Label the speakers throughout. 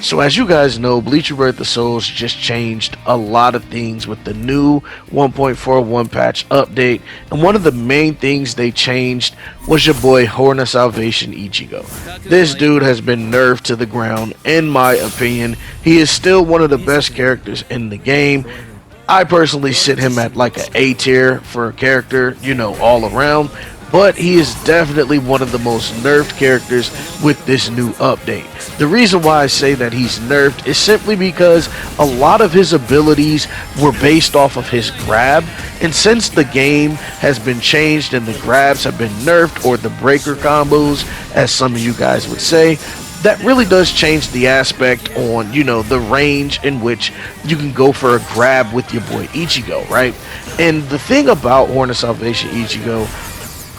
Speaker 1: So as you guys know, Bleach Rebirth the Souls just changed a lot of things with the new 1.41 patch update, and one of the main things they changed was your boy Horn of Salvation Ichigo. This dude has been nerfed to the ground, in my opinion. He is still one of the best characters in the game. I personally sit him at like an A tier for a character, you know, all around. But he is definitely one of the most nerfed characters with this new update. The reason why I say that he's nerfed is simply because a lot of his abilities were based off of his grab, and since the game has been changed and the grabs have been nerfed, or the breaker combos as some of you guys would say, that really does change the aspect on, you know, the range in which you can go for a grab with your boy Ichigo, right? And the thing about Horn of Salvation Ichigo,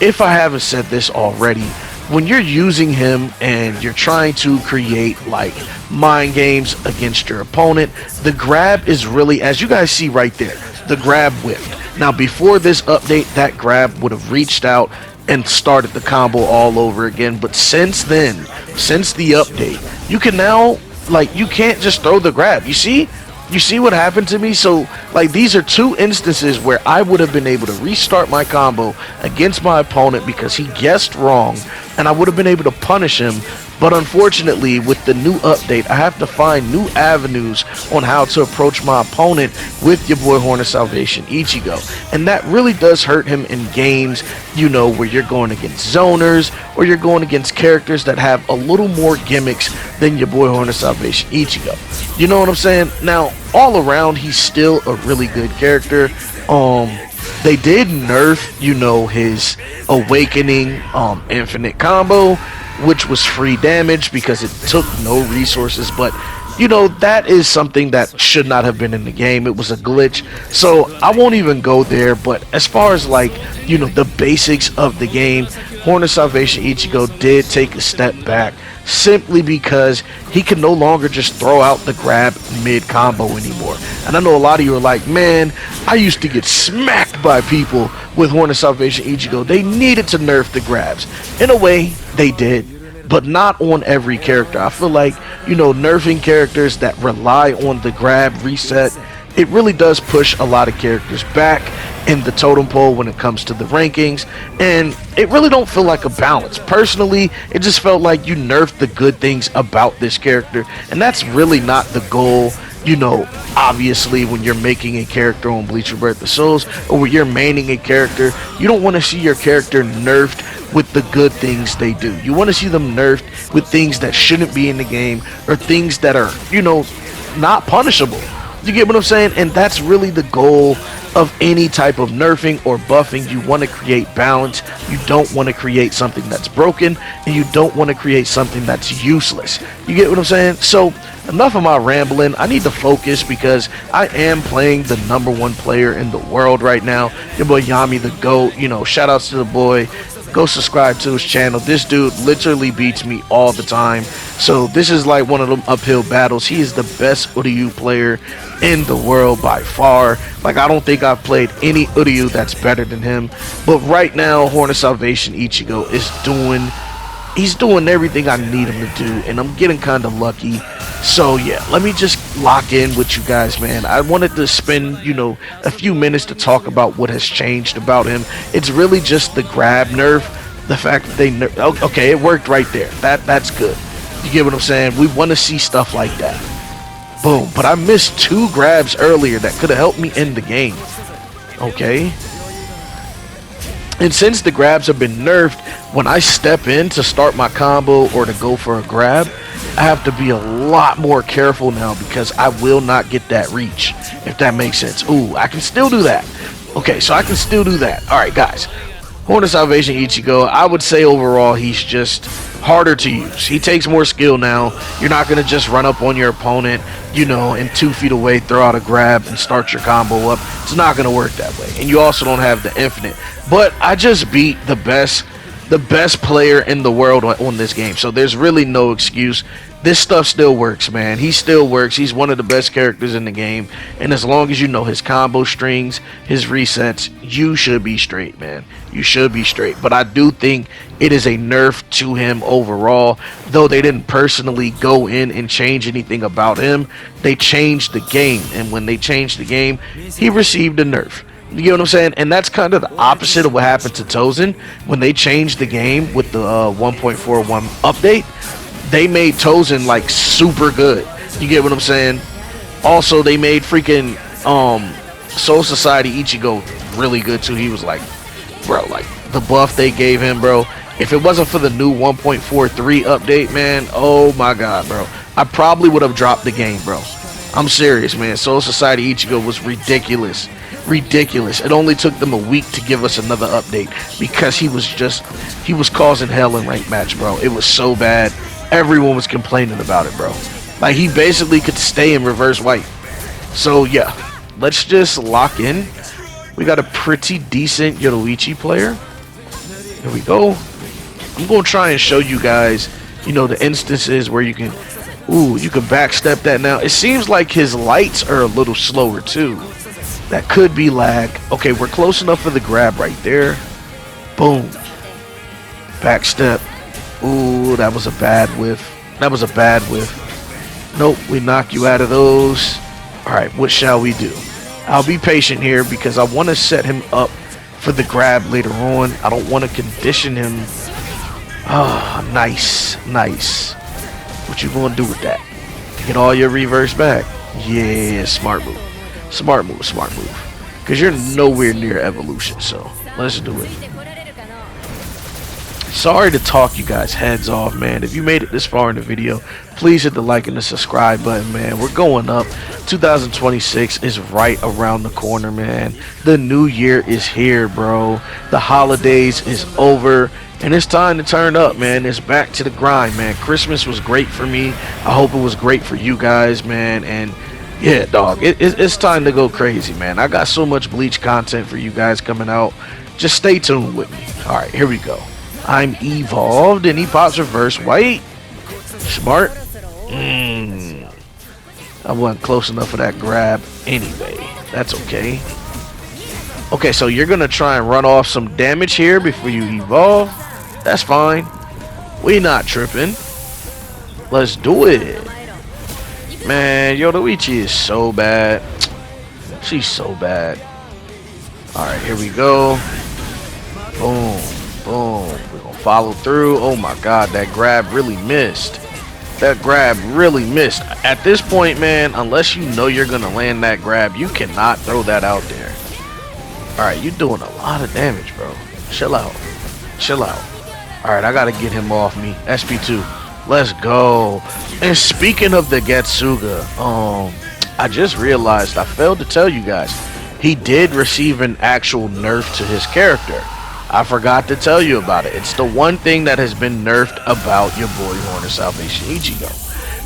Speaker 1: if I haven't said this already, when you're using him and you're trying to create like mind games against your opponent, the grab is really, as you guys see right there, the grab whiffed. Now before this update, that grab would have reached out and started the combo all over again, but since then, since the update, you can now, like, you can't just throw the grab. You see what happened to me? So, like, these are two instances where I would have been able to restart my combo against my opponent because he guessed wrong, and I would have been able to punish him. But unfortunately, with the new update, I have to find new avenues on how to approach my opponent with your boy Horn of Salvation Ichigo. And that really does hurt him in games, you know, where you're going against zoners, or you're going against characters that have a little more gimmicks than your boy Horn of Salvation Ichigo. You know what I'm saying? Now, all around, he's still a really good character. They did nerf, you know, his awakening infinite combo, which was free damage because it took no resources, but you know, that is something that should not have been in the game. It was a glitch, so I won't even go there. But as far as, like, you know, the basics of the game, Horn of Salvation Ichigo did take a step back simply because he can no longer just throw out the grab mid combo anymore. And I know a lot of you are like, man, I used to get smacked by people with Horn of Salvation Ichigo. They needed to nerf the grabs. In a way, they did, but not on every character. I feel like, you know, nerfing characters that rely on the grab reset, it really does push a lot of characters back in the totem pole when it comes to the rankings, and it really don't feel like a balance. Personally, it just felt like you nerfed the good things about this character, and that's really not the goal. You know, obviously, when you're making a character on Bleach Rebirth the Souls, or when you're maining a character, you don't want to see your character nerfed with the good things they do. You want to see them nerfed with things that shouldn't be in the game, or things that are, you know, not punishable. You get what I'm saying? And that's really the goal of any type of nerfing or buffing. You want to create balance. You don't want to create something that's broken, and you don't want to create something that's useless. You get what I'm saying? So enough of my rambling. I need to focus because I am playing the #1 player in the world right now. Your boy Yami the GOAT. You know, shout outs to the boy. Go subscribe to his channel. This dude literally beats me all the time. So this is like one of them uphill battles. He is the best Uryu player in the world by far. Like, I don't think I've played any Uryu that's better than him. But right now, Horn of Salvation Ichigo is he's doing everything I need him to do, and I'm getting kind of lucky. So yeah, let me just lock in with you guys, man. I wanted to spend, you know, a few minutes to talk about what has changed about him. It's really just the grab nerf, the fact that they nerf. Okay, it worked right there. That's good. You get what I'm saying? We want to see stuff like that. Boom. But I missed 2 grabs earlier that could have helped me end the game. Okay. And since the grabs have been nerfed, when I step in to start my combo or to go for a grab, I have to be a lot more careful now because I will not get that reach, if that makes sense. Ooh, I can still do that. Okay, so I can still do that. Alright, guys. Horn of Salvation Ichigo, I would say overall he's just harder to use. He takes more skill now. You're not going to just run up on your opponent, you know, and 2 feet away, throw out a grab and start your combo up. It's not going to work that way. And you also don't have the infinite. But I just beat the best the best player in the world on this game. So there's really no excuse. This stuff still works, man. He still works. He's one of the best characters in the game. And as long as you know his combo strings, his resets, you should be straight, man. You should be straight. But I do think it is a nerf to him overall. Though they didn't personally go in and change anything about him, they changed the game. And when they changed the game, he received a nerf. You get what I'm saying? And that's kind of the opposite of what happened to Tozen. When they changed the game with the 1.41 update, they made Tozen like super good. You get what I'm saying? Also, they made freaking Soul Society Ichigo really good too. He was like, bro, like the buff they gave him, bro. If it wasn't for the new 1.43 update, man, oh my god, bro, I probably would have dropped the game, bro. I'm serious, man. Soul Society Ichigo was ridiculous. Ridiculous. It only took them a week to give us another update because he was causing hell in ranked match, bro. It was so bad. Everyone was complaining about it, bro. Like, he basically could stay in reverse white. So yeah, let's just lock in. We got a pretty decent Yoruichi player. Here we go. I'm gonna try and show you guys, you know, the instances where you can backstep that. Now it seems like his lights are a little slower too. That could be lag. Okay, we're close enough for the grab right there. Boom. Backstep. Ooh, that was a bad whiff. That was a bad whiff. Nope, we knock you out of those. Alright, what shall we do? I'll be patient here because I want to set him up for the grab later on. I don't want to condition him. Ah, oh, nice. Nice. What you gonna do with that? Get all your reverse back. Yeah, smart move. Smart move, smart move. Because you're nowhere near evolution, so let's do it. Sorry to talk you guys heads off, man. If you made it this far in the video, please hit the like and the subscribe button, man. We're going up. 2026 is right around the corner, man. The new year is here, bro. The holidays is over. And it's time to turn up, man. It's back to the grind, man. Christmas was great for me. I hope it was great for you guys, man. And yeah, dog, it's time to go crazy, man. I got so much Bleach content for you guys coming out. Just stay tuned with me. All right, here we go. I'm evolved, and he pops reverse white. Smart. I wasn't close enough for that grab anyway. That's okay. Okay, so you're going to try and run off some damage here before you evolve. That's fine. We not tripping. Let's do it. Man, Yoruichi is so bad. She's so bad. Alright, here we go. Boom. Boom. We're going to follow through. Oh my god, that grab really missed. That grab really missed. At this point, man, unless you know you're going to land that grab, you cannot throw that out there. Alright, you're doing a lot of damage, bro. Chill out. Chill out. Alright, I got to get him off me. SP2. Let's go. And speaking of the Getsuga, I just realized I failed to tell you guys. He did receive an actual nerf to his character. I forgot to tell you about it. It's the one thing that has been nerfed about your boy Horn of Salvation Ichigo.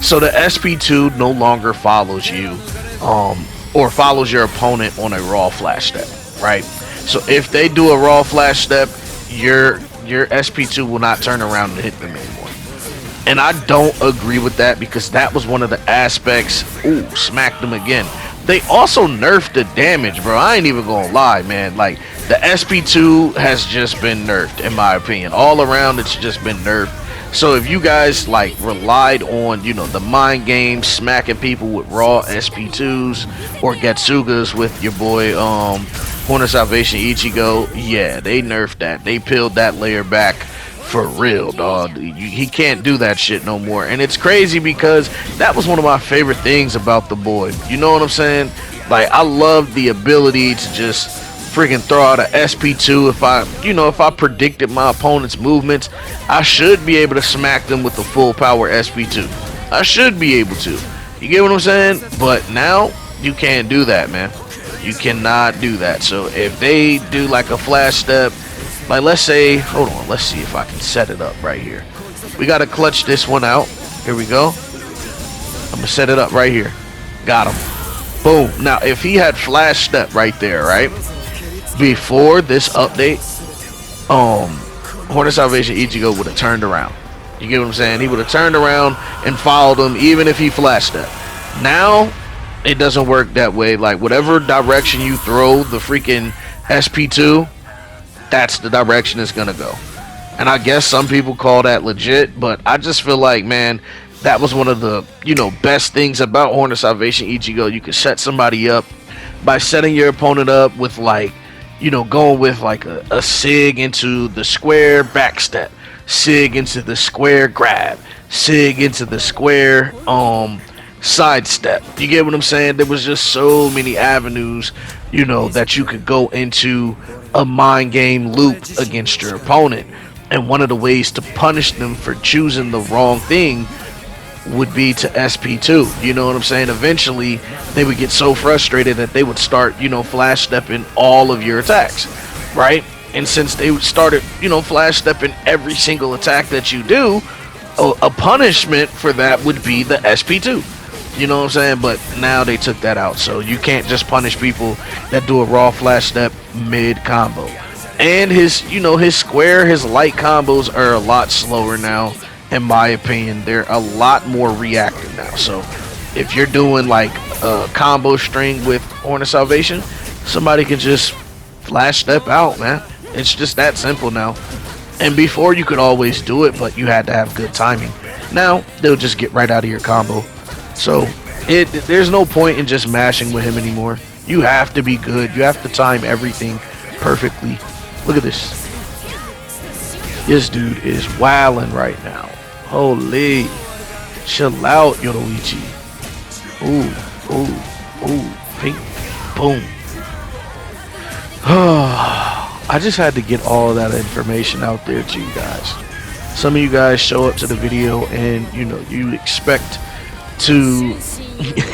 Speaker 1: So the SP2 no longer follows you, or follows your opponent on a raw flash step, right? So if they do a raw flash step, your SP2 will not turn around and hit them anymore. And I don't agree with that because that was one of the aspects. Ooh, smacked them again. They also nerfed the damage, bro. I ain't even gonna lie, man. Like, the SP2 has just been nerfed, in my opinion. All around, it's just been nerfed. So if you guys, like, relied on, you know, the mind game, smacking people with raw SP2s or Getsugas with your boy, Horn of Salvation Ichigo, yeah, they nerfed that. They peeled that layer back. For real, dog. He can't do that shit no more. And it's crazy because that was one of my favorite things about the boy. You know what I'm saying? Like, I love the ability to just freaking throw out a SP2. If I predicted my opponent's movements, I should be able to smack them with the full power SP2. I should be able to. You get what I'm saying? But now, you can't do that, man. You cannot do that. So if they do like a flash step, like, let's say, hold on, let's see if I can set it up right here. We got to clutch this one out. Here we go. I'm going to set it up right here. Got him. Boom. Now, if he had flash step right there, right? Before this update, Horn of Salvation Ichigo would have turned around. You get what I'm saying? He would have turned around and followed him even if he flashed that. Now, it doesn't work that way. Like, whatever direction you throw the freaking SP2, that's the direction it's gonna go. And I guess some people call that legit, but I just feel like, man, that was one of the, you know, best things about Horn of Salvation Ichigo. You could set somebody up by setting your opponent up with, like, you know, going with like a sig into the square backstep, sig into the square grab, sig into the square sidestep. You get what I'm saying? There was just so many avenues, you know, that you could go into a mind game loop against your opponent. And one of the ways to punish them for choosing the wrong thing would be to SP2. You know what I'm saying? Eventually, they would get so frustrated that they would start, you know, flash stepping all of your attacks, right? And since they started, you know, flash stepping every single attack that you do, a punishment for that would be the SP2. You know what I'm saying? But now they took that out, so you can't just punish people that do a raw flash step mid combo. And his, you know, his square, his light combos are a lot slower now. In my opinion, they're a lot more reactive now. So if you're doing like a combo string with Horn of Salvation, somebody can just flash step out, man. It's just that simple now. And before you could always do it, but you had to have good timing. Now they'll just get right out of your combo. So there's no point in just mashing with him anymore. You have to be good. You have to time everything perfectly. Look at this. This dude is wilding right now. Holy. Chill out, Yhwach. Ooh, ooh, ooh. Pink. Boom. I just had to get all of that information out there to you guys. Some of you guys show up to the video and, you know, you expect to,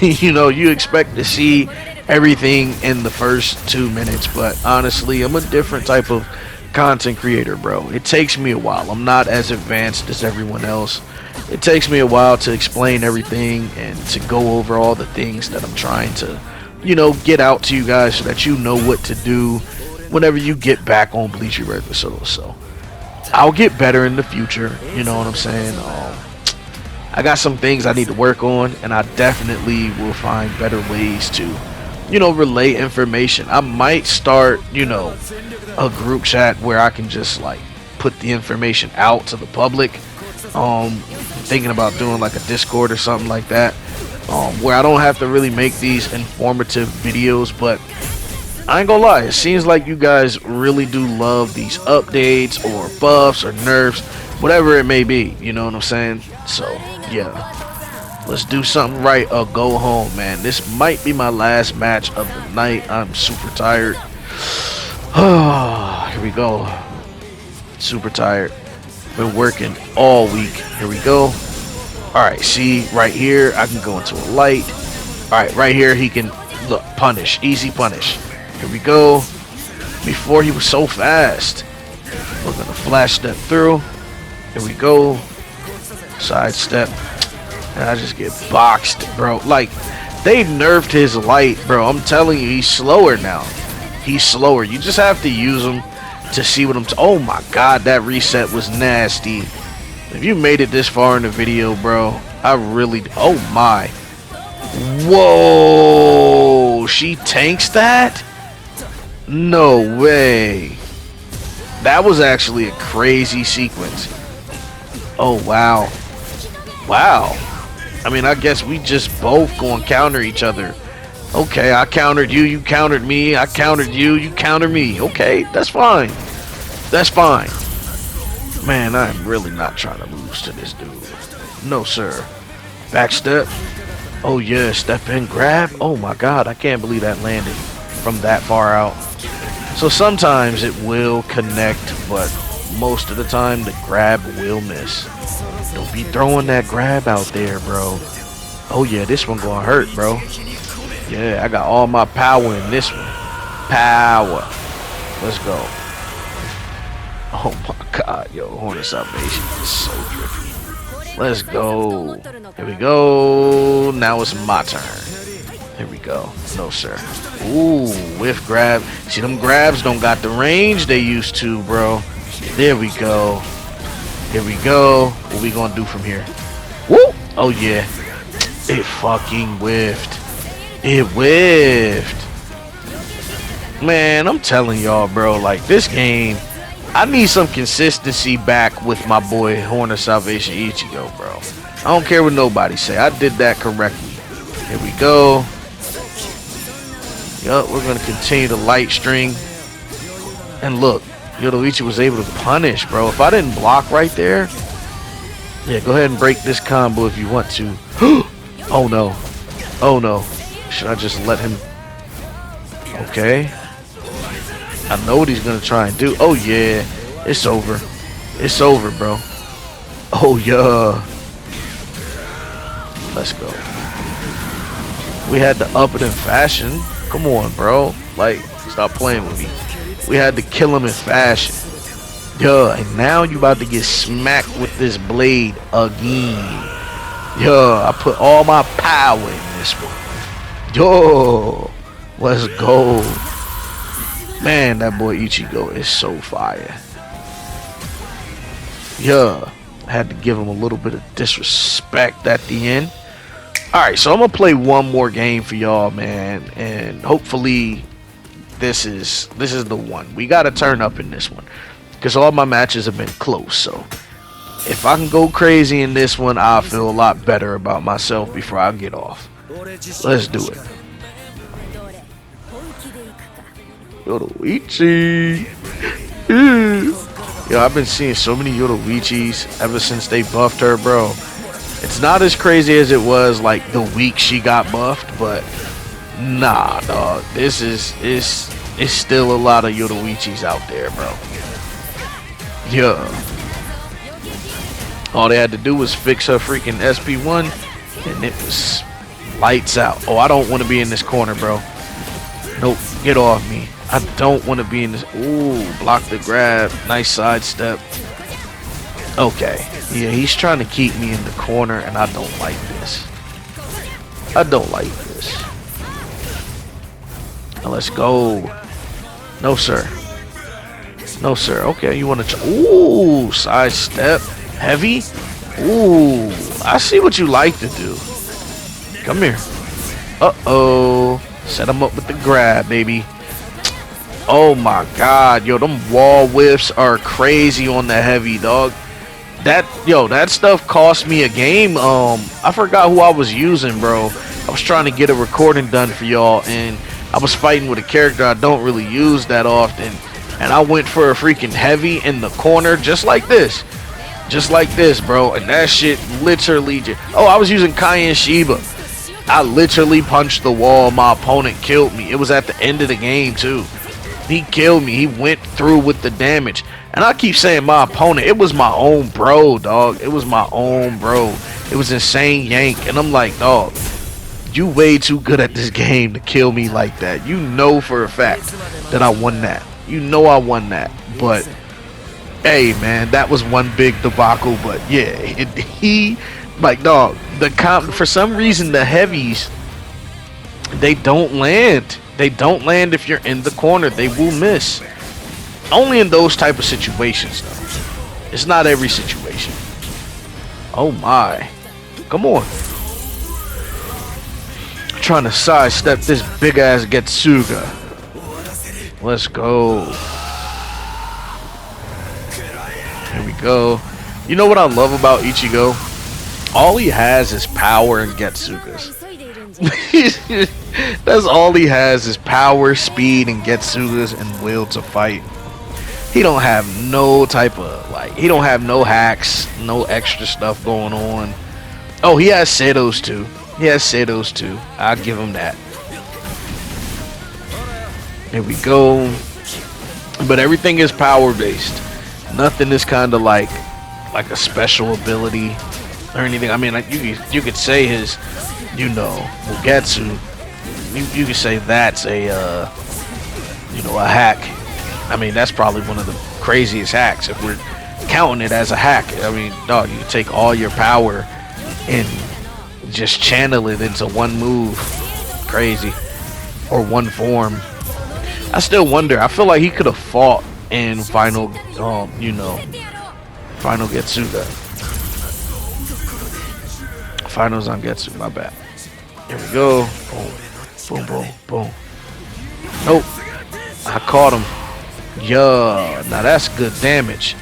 Speaker 1: you expect to see everything in the first 2 minutes. But honestly, I'm a different type of content creator, bro. It takes me a while. I'm not as advanced as everyone else. It takes me a while to explain everything and to go over all the things that I'm trying to, you know, get out to you guys so that you know what to do whenever you get back on Bleach Rebirth. So I'll get better in the future, you know what I'm saying? I got some things I need to work on, and I definitely will find better ways to, you know, relay information. I might start, you know, a group chat where I can just like put the information out to the public. Thinking about doing like a Discord or something like that, where I don't have to really make these informative videos. But I ain't gonna lie, it seems like you guys really do love these updates or buffs or nerfs, whatever it may be, you know what I'm saying? So yeah, let's do something right or go home, man. This might be my last match of the night. I'm super tired. Here we go. Super tired. Been working all week. Here we go. Alright, see right here, I can go into a light. Alright, right here he can, look, punish. Easy punish. Here we go. Before he was so fast. We're gonna flash step through. Here we go. Side step. And I just get boxed, bro. Like, they nerfed his light, bro. I'm telling you, he's slower now. He's slower. You just have to use him to see what I'm oh my god, that reset was nasty. If you made it this far in the video, bro, I really, oh my, whoa, she tanks that? No way. That was actually a crazy sequence. Oh wow. Wow. I mean, I guess we just both gonna counter each other. Okay, I countered you, you countered me, I countered you, you countered me. Okay, that's fine. That's fine. Man, I'm really not trying to lose to this dude. No, sir. Back step. Oh, yeah, step in, grab. Oh, my God, I can't believe that landed from that far out. So sometimes it will connect, but most of the time the grab will miss. Don't be throwing that grab out there, bro. Oh, yeah, this one gonna hurt, bro. Yeah, I got all my power in this one. Power. Let's go. Oh my god, yo, Horn of Salvation is so tricky. Let's go. Here we go. Now it's my turn. Here we go. No, sir. Ooh, whiff grab. See, them grabs don't got the range they used to, bro. There we go. Here we go. What we gonna do from here? Woo! Oh yeah. It fucking whiffed. It whiffed. Man, I'm telling y'all, bro, like this game, I need some consistency back with my boy Horn of Salvation Ichigo, bro. I don't care what nobody say. I did that correctly. Here we go. Yup, we're gonna continue the light string. And look, Yhwach was able to punish, bro. If I didn't block right there, yeah, go ahead and break this combo if you want to. Oh no. Oh no. Should I just let him? Okay. I know what he's gonna try and do. Oh yeah. It's over. It's over, bro. Oh yeah. Let's go. We had to up it in fashion. Come on, bro. Like, stop playing with me. We had to kill him in fashion. Yeah, and now you about to get smacked with this blade again. Yeah, I put all my power in this one. Yo, let's go. Man, that boy Ichigo is so fire. Yeah, I had to give him a little bit of disrespect at the end. Alright, so I'm gonna play one more game for y'all, man, and hopefully this is the one. We gotta turn up in this one, because all my matches have been close. So if I can go crazy in this one, I'll feel a lot better about myself before I get off. Let's do it. Yhwach. Yo, I've been seeing so many Yhwachs ever since they buffed her, bro. It's not as crazy as it was like the week she got buffed, but nah, dog. This is still a lot of Yhwachs out there, bro. Yeah. All they had to do was fix her freaking SP1, and it was lights out. Oh, I don't want to be in this corner, bro. Nope, get off me. I don't want to be in this. Ooh, block the grab. Nice sidestep. Okay. Yeah, he's trying to keep me in the corner, and I don't like this. I don't like this. Now let's go. No, sir. No, sir. Okay, you want to... Ooh, sidestep. Heavy. Ooh, I see what you like to do. Come here. Uh-oh. Set him up with the grab, baby. Oh, my God. Yo, them wall whiffs are crazy on the heavy, dog. That stuff cost me a game. I forgot who I was using, bro. I was trying to get a recording done for y'all, and I was fighting with a character I don't really use that often, and I went for a freaking heavy in the corner, just like this, bro. And that shit literally I was using Cayenne Shiba. I literally punched the wall. My opponent killed me. It was at the end of the game too. He killed me. He went through with the damage. And I keep saying my opponent. It was my own bro, dog. It was my own bro. It was insane yank. And I'm like, dog, you way too good at this game to kill me like that. You know for a fact that I won that. You know I won that. But, hey, man, that was one big debacle. But, yeah, like, dog, for some reason, the heavies, they don't land. They don't land if you're in the corner. They will miss. Only in those type of situations, though. It's not every situation. Oh my. Come on. I'm trying to sidestep this big ass Getsuga. Let's go. Here we go. You know what I love about Ichigo? All he has is power and Getsugas. That's all he has is power, speed, and Getsugas and will to fight. He don't have no type of, like, he don't have no hacks, no extra stuff going on. Oh, he has Seidos too. He has Seidos too. I'll give him that. Here we go. But everything is power based. Nothing is kind of like a special ability or anything. I mean, like, you could say his, you know, Mugetsu. You could say that's a, you know, a hack. I mean, that's probably one of the craziest hacks if we're counting it as a hack. I mean, dog, you take all your power and just channel it into one move. Crazy. Or one form. I still wonder. I feel like he could have fought and final, final Getsuga. Final Zangetsu, my bad. Here we go. Boom, boom, boom, boom. Nope. I caught him. Yeah, now that's good damage.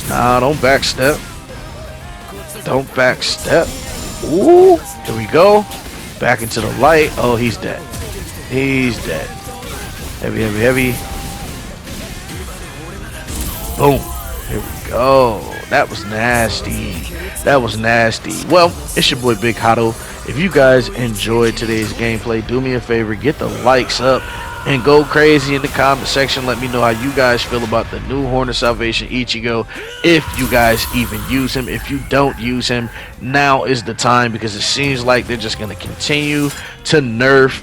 Speaker 1: Nah, don't backstep. Don't backstep. Ooh, here we go. Back into the light. Oh, he's dead. He's dead. Heavy, heavy, heavy. Boom. Here we go. That was nasty. That was nasty. Well, it's your boy Big Hato. If you guys enjoyed today's gameplay, do me a favor, get the likes up and go crazy in the comment section. Let me know how you guys feel about the new Horn of Salvation Ichigo, if you guys even use him. If you don't use him, now is the time, because it seems like they're just going to continue to nerf,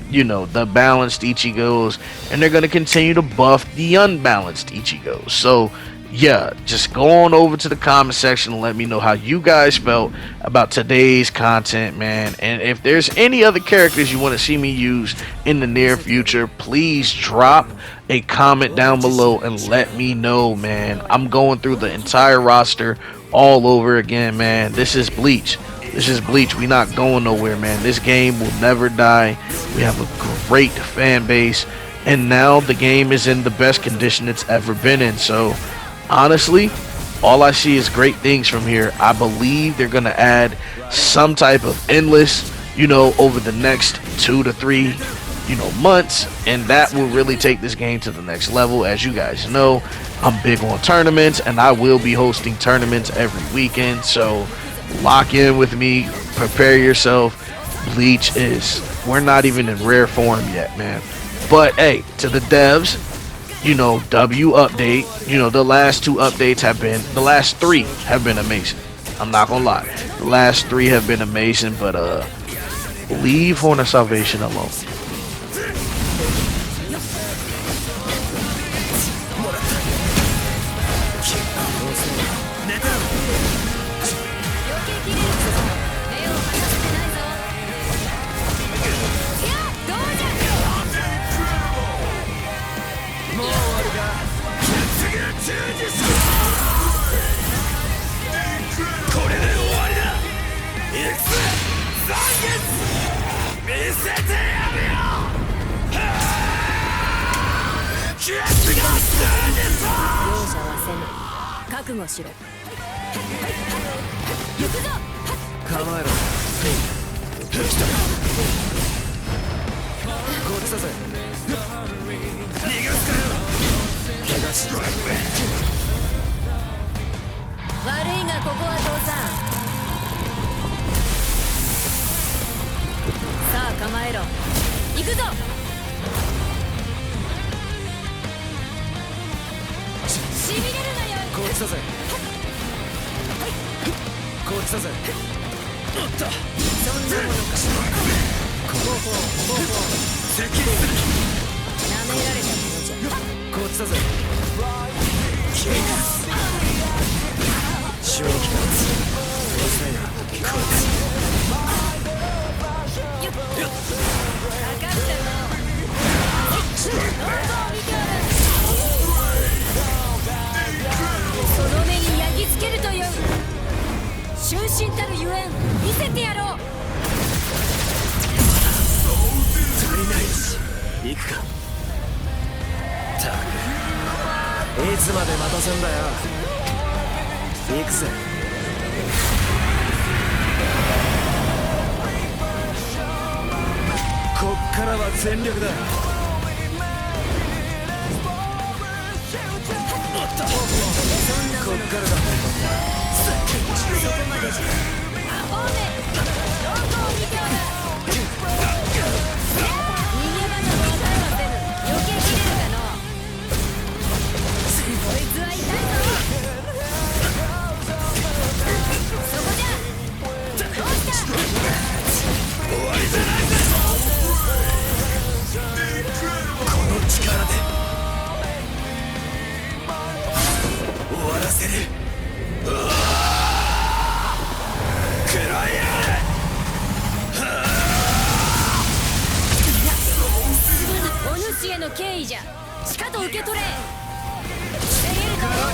Speaker 1: the balanced Ichigos, and they're going to continue to buff the unbalanced Ichigos. So yeah, just go on over to the comment section and let me know how you guys felt about today's content, man. And if there's any other characters you want to see me use in the near future, please drop a comment down below and let me know, man. I'm going through the entire roster all over again, man. This is Bleach. This is Bleach. We not going nowhere, man. This game will never die. We have a great fan base, and now the game is in the best condition it's ever been in. So honestly, all I see is great things from here. I believe they're going to add some type of endless, over the next 2 to 3, months. And that will really take this game to the next level. As you guys know, I'm big on tournaments, and I will be hosting tournaments every weekend. So lock in with me. Prepare yourself. Bleach we're not even in rare form yet, man. But hey, to the devs, W update. The last 2 updates the last 3 have been amazing. I'm not gonna lie. The last 3 have been amazing, but leave Horn of Salvation alone.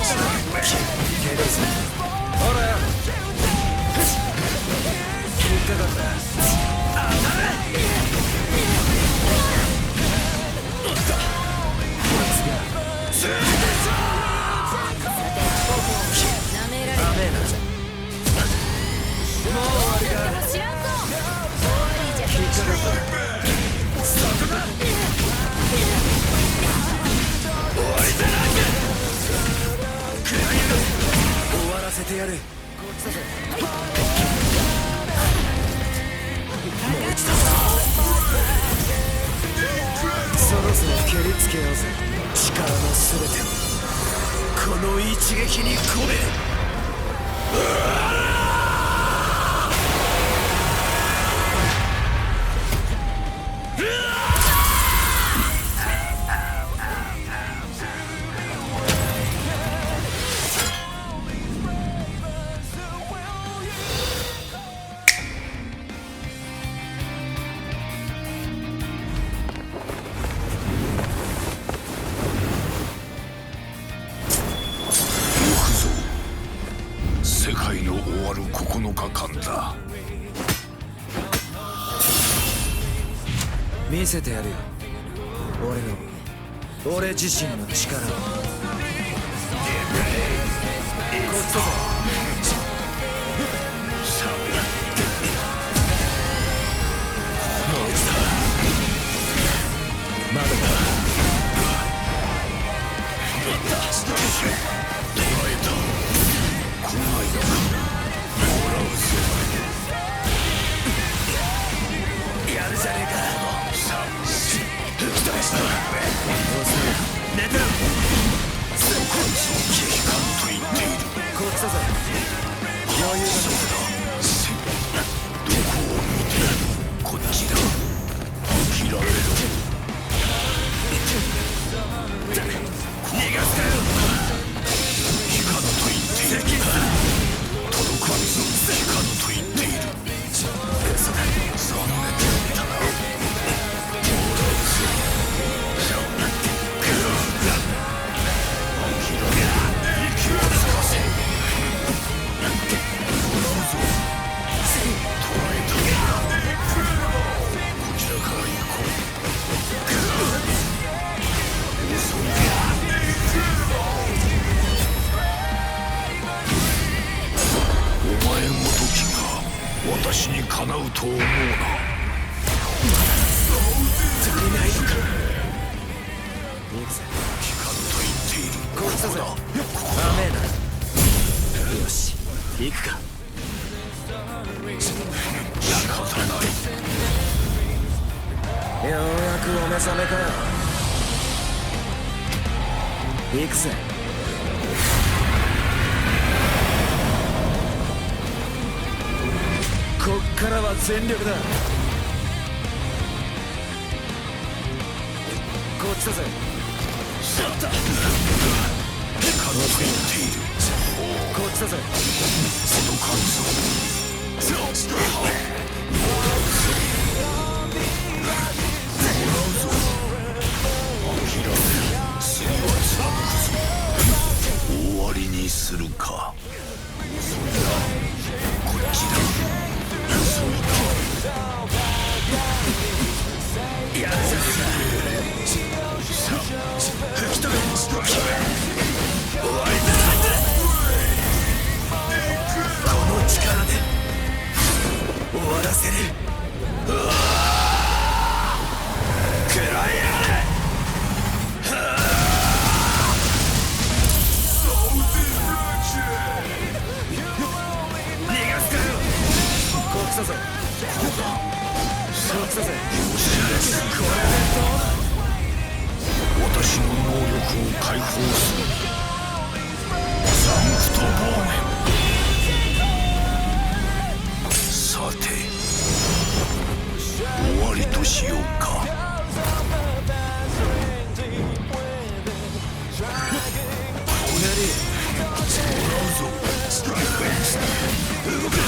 Speaker 2: そろそろ蹴りつけようぜ。力の全てをこの一撃に込め。
Speaker 3: 世界の終わる9日間だ。
Speaker 2: 見せてやるよ、俺自身の力を。こっちだぞ。もう一度まだだ。やるじゃねえか。寝てろ。こっちだぜ。余裕だ。
Speaker 3: どこを見てこっちだ。諦めろ。
Speaker 2: 逃がすかよ。
Speaker 3: いかんと言っている。届かずいかんと言っている。
Speaker 2: 嘘だ。
Speaker 3: そんな気だな。お前ごときが私にかなうと思うな。
Speaker 2: 足りないのか。
Speaker 3: 聞かんと言っている。
Speaker 2: こっちだぜ。
Speaker 3: ここ
Speaker 2: ダメだ。よし、行くか。
Speaker 3: 仕方ない。
Speaker 2: ようやくお目覚めかよ。行くぜ。こっからは全力だ。こっちだぜ。しまった。
Speaker 3: 聞かんと言っている。
Speaker 2: こっちだぜ。
Speaker 3: 届かんぞ。終わりにするか。こっちだ。遅いか。
Speaker 2: やるじゃねえか。吹き飛べ。終わりだ。この力で終わらせる。食らいやがれ。逃がすかよ。こっちだぜ。こっちだぜ。これでどうだ。
Speaker 3: 私の能力を解放する。サンクトボーメン。さて終わりとしようか。動くな。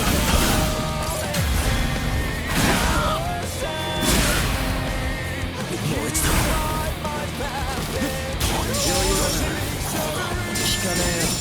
Speaker 2: もう一度。余裕だな。聞かねえよ。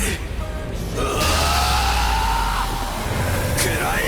Speaker 2: る。食らえ。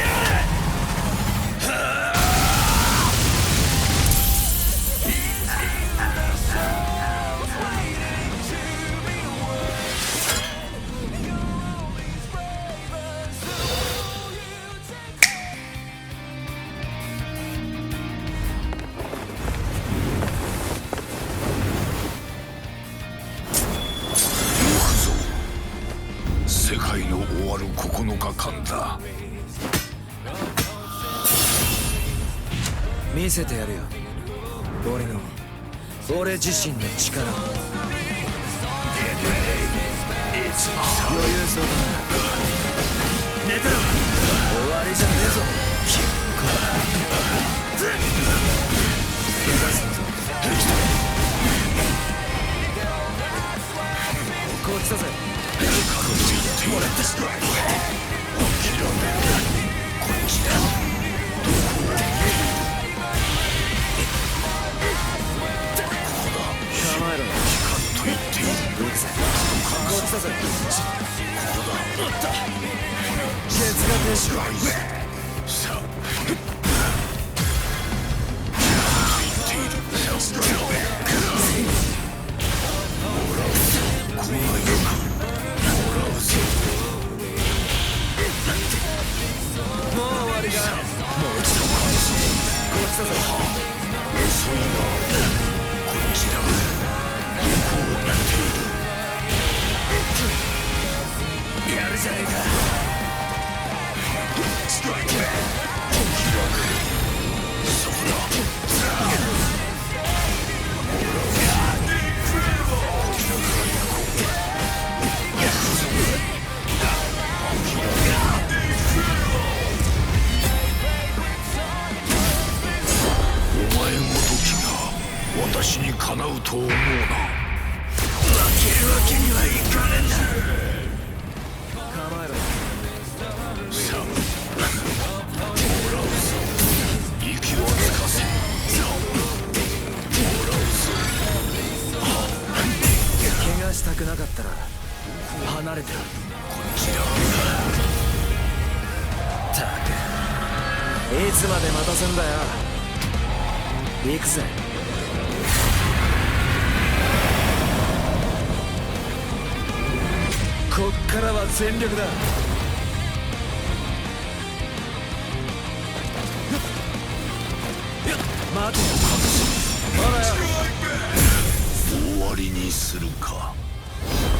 Speaker 3: 世界の終わる9日間だ。
Speaker 2: 見せてやるよ、俺自身の力を。余裕そうだな。寝てろ。終わりじゃねえぞ。こっちだぜ。もらったし。諦める。こっちだ。構えろよ。
Speaker 3: と言っている。
Speaker 2: こっちだぜ。ここだ。おった。ケツが停止。
Speaker 3: さあ。
Speaker 2: やるじゃねえか。ストライク。そこだ。
Speaker 3: お前ごときが私にかなうと思うな。
Speaker 2: 負けるわけにはいかねえんだ。構えろ。
Speaker 3: さあ、もらうぞ。息をつかせ。もらうぞ。
Speaker 2: 怪我したくなかったら離れて。こっちだ。たく、いつまで待たせんだよ。行くぜ。こっからは全力だ。待てよ。ほらよ。
Speaker 3: 終わりにするか。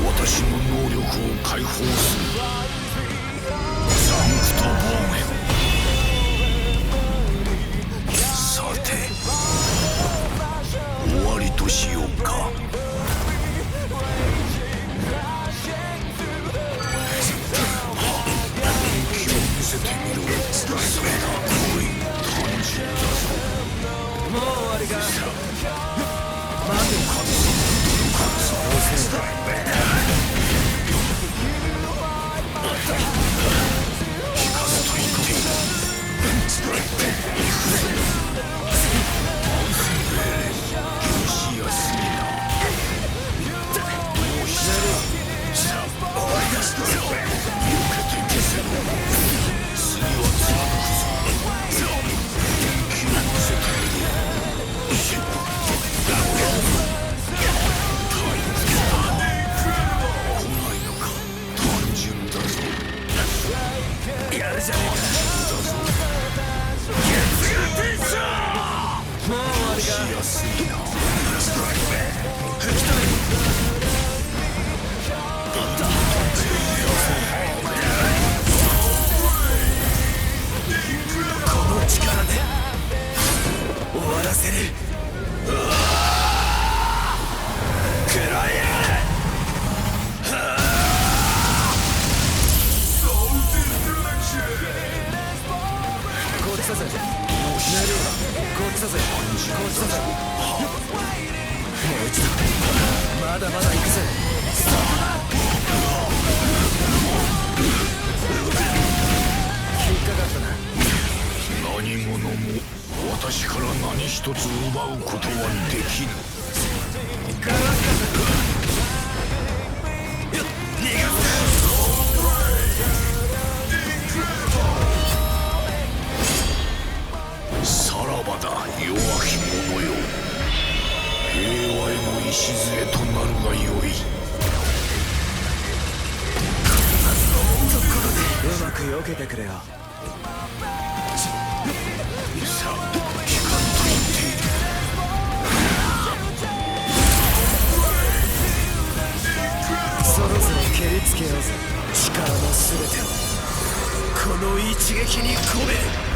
Speaker 3: 私の能力を解放する。サンクトボーメン。さて、終わりとしようか。気を見せてみろ。それが恋、単純だぞ。
Speaker 2: もう終わりか。待てよ。やるじゃねえか。もう終わりか。この力で終わらせる。食らえ。こっちだぜ。こっちだぜ。こっちだぜ。もう一度。まだまだ行くぜ。引っかかったな。
Speaker 3: 何者も私から何一つ奪うことはできぬ。
Speaker 2: 逃がせ。受けてくれよ。
Speaker 3: さあ聞かんと言っている。
Speaker 2: そろそろ蹴りつけようぜ、力の全てをこの一撃に込め。